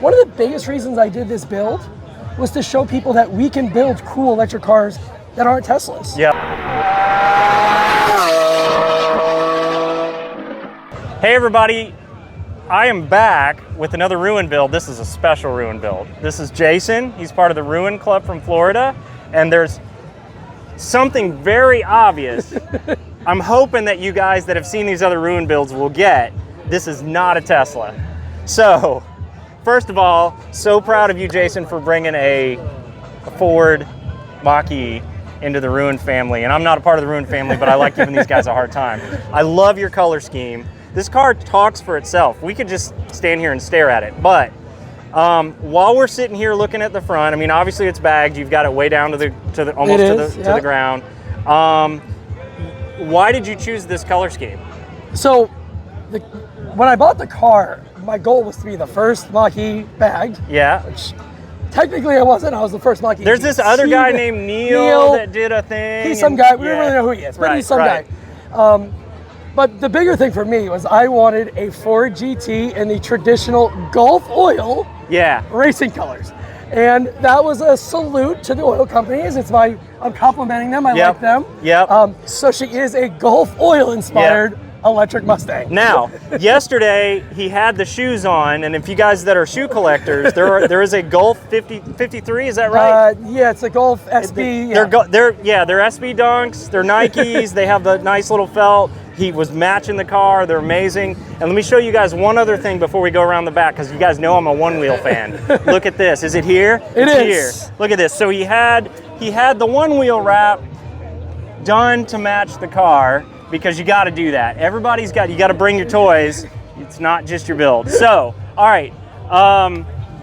one of the biggest reasons I did this build was to show people that we can build cool electric cars that aren't Teslas. Yep. Hey everybody, I am back with another Ruin build. This is a special Ruin build. This is Jason, he's part of the Ruin Club from Florida, and there's something very obvious. I'm hoping that you guys that have seen these other Ruin builds will get, this is not a Tesla. So, first of all, so proud of you, Jason, for bringing a Ford Mach-e into the Ruin family. And I'm not a part of the Ruin family, but I like giving these guys a hard time. I love your color scheme. This car talks for itself. We could just stand here and stare at it. But while we're sitting here looking at the front, I mean, obviously it's bagged. You've got it way down to the ground. Why did you choose this color scheme? So, when I bought the car, my goal was to be the first Mach-e bagged. Yeah. Which technically I wasn't. I was the first Mach-e. There's this other guy named Neil that did a thing. He's some guy. We don't really know who he is, but he's some guy. But the bigger thing for me was I wanted a Ford GT in the traditional Gulfoil racing colors. And that was a salute to the oil companies. I'm complimenting them. I like them. So she is a Gulfoil inspired electric Mustang. Now, yesterday he had the shoes on, and if you guys that are shoe collectors, there is a Gulf 53. Is that right? Yeah, it's a Gulf SB. They're SB Dunks. They're Nikes. They have the nice little felt. He was matching the car. They're amazing. And let me show you guys one other thing before we go around the back, because you guys know I'm a one-wheel fan. Look at this. Is it here? It's here. Look at this. So he had the one-wheel wrap done to match the car, because you got to do that. You got to bring your toys. It's not just your build. So, all right.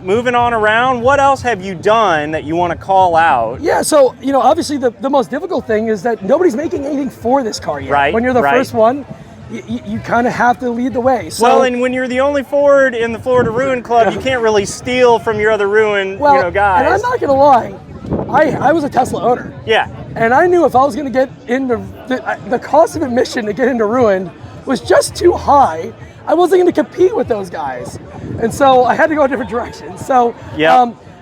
Moving on around, what else have you done that you want to call out? Yeah, so, obviously the most difficult thing is that nobody's making anything for this car yet. Right. When you're the first one, you kind of have to lead the way. So, well, and when you're the only Ford in the Florida Ruin Club, you can't really steal from your other Ruin guys. And I'm not going to lie, I was a Tesla owner. Yeah. And I knew if I was going to get into, the cost of admission to get into Ruin was just too high. I wasn't going to compete with those guys. And so I had to go a different direction. So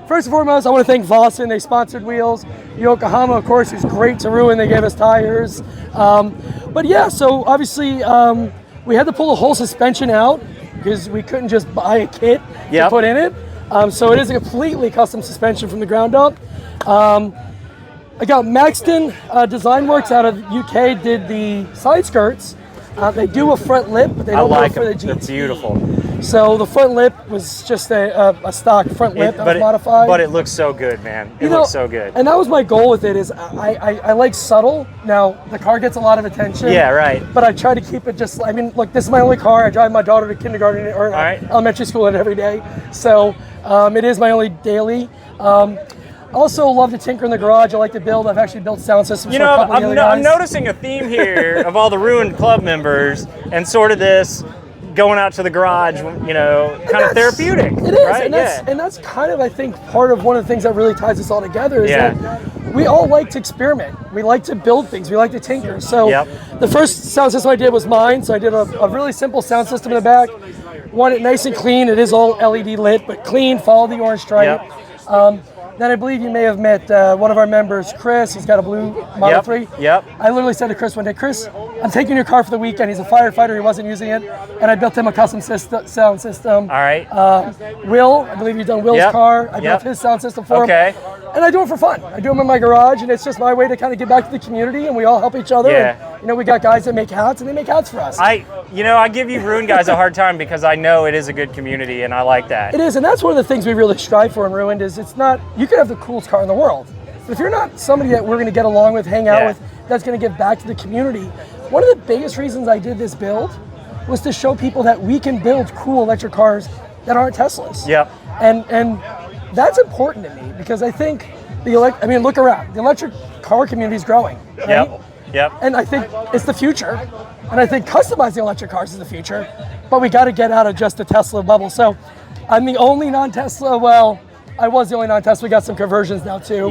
first and foremost, I want to thank Vossen. They sponsored wheels. Yokohama, of course, is great to Ruin. They gave us tires. But yeah, so obviously we had to pull the whole suspension out because we couldn't just buy a kit to put in it. So it is a completely custom suspension from the ground up. I got Maxton Design Works out of UK, did the side skirts. They do a front lip, but they don't go for the GT. It's beautiful. So the front lip was just a stock front lip that was modified. But it looks so good, man. It looks so good. And that was my goal with it. Is I like subtle. Now the car gets a lot of attention. Yeah, right. But I try to keep it just. I mean, look, this is my only car. I drive my daughter to kindergarten or elementary school in every day. So it is my only daily. Also love to tinker in the garage. I like to build. I've actually built sound systems for a couple of the other guys. I'm noticing a theme here of all the Ruin Club members and sort of this going out to the garage, kind of therapeutic. It is, right? And that's kind of, I think, part of one of the things that really ties us all together is that we all like to experiment. We like to build things. We like to tinker. So the first sound system I did was mine. So I did a really simple sound system in the back. Want it nice and clean. It is all LED lit, but clean. Follow the orange stripe. Then I believe you may have met one of our members, Chris. He's got a blue Model 3. I literally said to Chris one day, Chris, I'm taking your car for the weekend. He's a firefighter. He wasn't using it. And I built him a custom sound system. All right. Will, I believe you've done Will's car. I built his sound system for him. And I do it for fun. I do them in my garage, and it's just my way to kind of give back to the community, and we all help each other. And, we got guys that make hats, and they make hats for us. I give you Ruin guys a hard time because I know it is a good community, and I like that. It is, and that's one of the things we really strive for in Ruined is it's not, you could have the coolest car in the world, but if you're not somebody that we're going to get along with, hang out with, that's going to give back to the community. One of the biggest reasons I did this build was to show people that we can build cool electric cars that aren't Teslas. And that's important to me because I think look around. The electric car community is growing. Right? And I think it's the future. And I think customizing electric cars is the future. But we got to get out of just the Tesla bubble. So I'm the only non-Tesla. Well, I was the only non-Tesla. We got some conversions now too.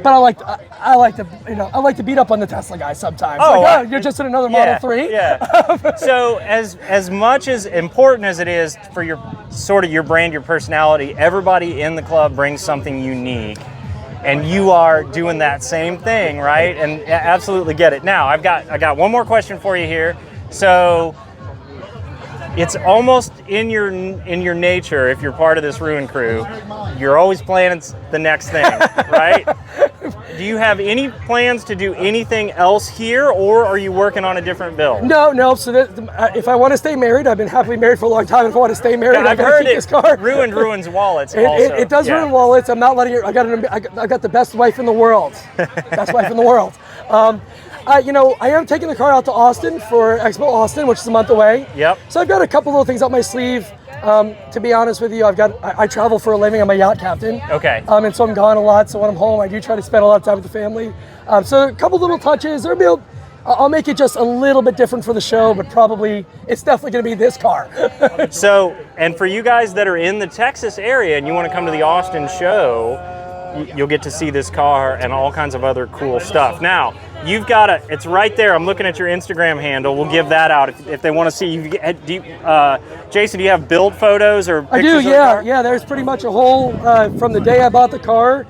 But I like to beat up on the Tesla guys sometimes. Oh, like, you're just in another Model 3. Yeah. So as much as important as it is for your brand, your personality, everybody in the club brings something unique. And you are doing that same thing, right? And absolutely get it. Now, I got one more question for you here. So, it's almost in your nature, if you're part of this Ruin crew, you're always planning the next thing, right? Do you have any plans to do anything else here, or are you working on a different build? No. So if I want to stay married, I've been happily married for a long time. If I want to stay married, I've I gotta heard keep this car. ruins wallets. It does ruin wallets. I'm not letting it. I got the best wife in the world. Best wife in the world. I am taking the car out to Austin for Expo Austin, which is a month away. Yep. So I've got a couple little things up my sleeve. To be honest with you, I travel for a living. I'm a yacht captain. Okay. And so I'm gone a lot. So when I'm home, I do try to spend a lot of time with the family. So a couple little touches. I'll make it just a little bit different for the show, but probably it's definitely going to be this car. So, and for you guys that are in the Texas area and you want to come to the Austin show, you'll get to see this car and all kinds of other cool stuff. Now, you've got it's right there. I'm looking at your Instagram handle. We'll give that out if they want to see. Jason, do you have build photos or pictures? I do, of the yeah. car? Yeah, there's pretty much a whole, from the day I bought the car,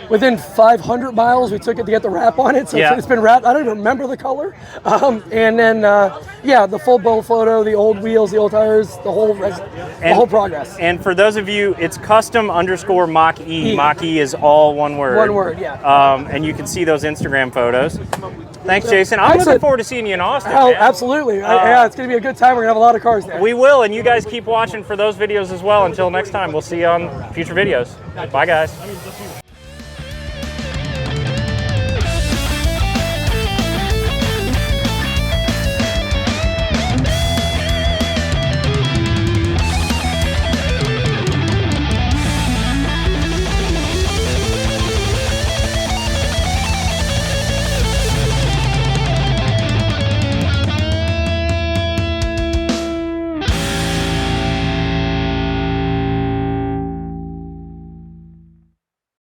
within 500 miles, we took it to get the wrap on it. So it's been wrapped. I don't even remember the color. And then, the full build photo, the old wheels, the old tires, the whole progress. And for those of you, it's custom_mach-e. Mach-e is all one word. One word, yeah. And you can see those Instagram photos. Thanks, Jason. I'm looking forward to seeing you in Austin. Absolutely. It's going to be a good time. We're going to have a lot of cars there. We will, and you guys keep watching for those videos as well. Until next time, we'll see you on future videos. Bye, guys.